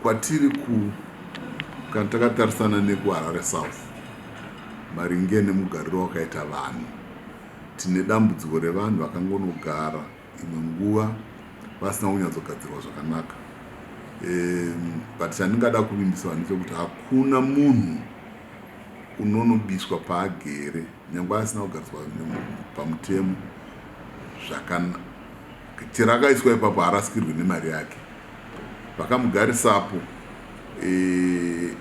kwatiri kana takatarisana nekuHarare South maringe nemugariro wakaita vanhu, tine dambudziko revanhu vakangonogara imwe nguva vasina kunyatsogadzirwa zvakanaka. But chandingada kuvimbisa ndechekuti hakuna munhu unonobiswa paagere nyangwe asina kugariswa pamutemo zvakanaka. Chero akaiswa ipapo harasikirwi nemari yake, vakamugarisapo.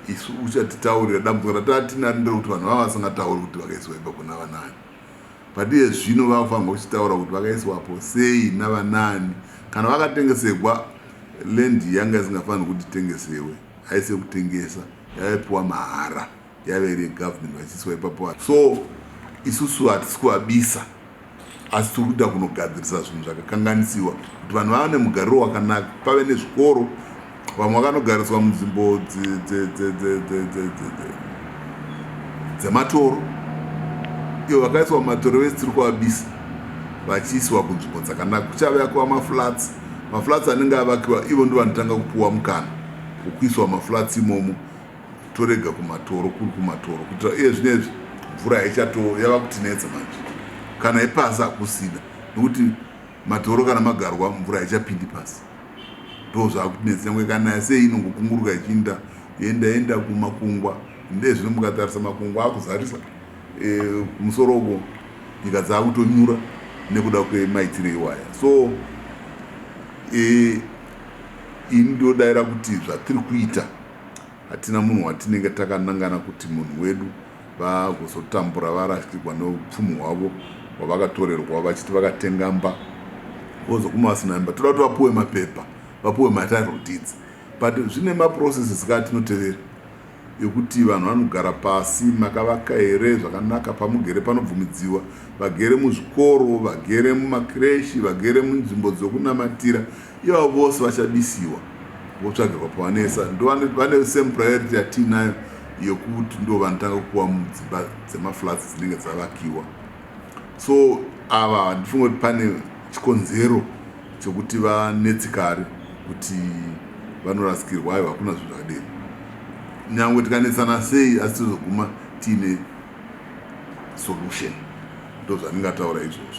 Isu uchatitaurira dambudziko ratatinaro nderekuti vanhu vava vasingatauri kuti vakaiswa ipapo navanani. Padiye zvino vanofanirwa kuchitaura kuti vakaiswapo sei navanani. Kana vakatengeserwa lendi yanga isingafaniri kuti itengesewe, haisi kutengesa, yaipiwa mahara, yave iri government vachiiswa ipapo. So isusu hatisi kuvabisa, asi tiri kuda kunogadzirisa zvinhu zvakakanganisiwa kuti vanhu vave nemugariro wakanaka, pave nezvikoro. Vamwe vakanogariswa munzvimbo dzematoro, ivo vakaiswa mumatoro vese tiri kuvabisa vachiiswa kunzvimbo dzakanaka. Kuchavakiwa maflats anenge avakiwa, ivo ndo vanotanga kupuwa mukana wokuiswa maflats imomo, torega kumatoro, kuri kumatoro, kuitira iye zvinezvi mvura yava kutinetsa manje. Kana ipasi hakusina, nokuti matoro kana magarwa mvura haichapindi pasi. Ndo zvakutinetsa, nyangwe kana sei inongokunguruka ichienda enda kumakungwa. Ndezvino mukatarisa makungwa akuzarisa kumusoro uko, nyika dzakutonyura nekuda kwemaitiro iwaya. So ini ndodaira kuti zvatiri kuita hatina munhu watinenge takanangana kuti munhu wedu vagozotambura varashikirwa neupfumi hwavo hwavakatorerwa vachiti vakatenga mba vozoguma vasina imba. Toda kuti vapuwe mapepa, vapuwe matitle deeds, but zvine maprocesses katinoteverera yokuti vanhu vanogara pasi, makavaka here zvakanaka, pamugere panobvumidziwa, vagere muzvikoro, vagere mumakreshi, vagere munzvimbo dzokunamatira, ivo vose vachabisiwa votsvagirwa pavanesa. Vane same priority yatinayo yokuti ndo vanotanga kupuwa mudzimba dzemaflats dzinenge dzavakiwa. So ava handifunga kuti pane chikonzero chokuti vanetsikare kuti vanorasikirwa, aiwa hakuna zvinhu zvakadero. Nyangwe tikanetsana sei, asi tozoguma tiine solution. Ndo zvandingataura izvozvo.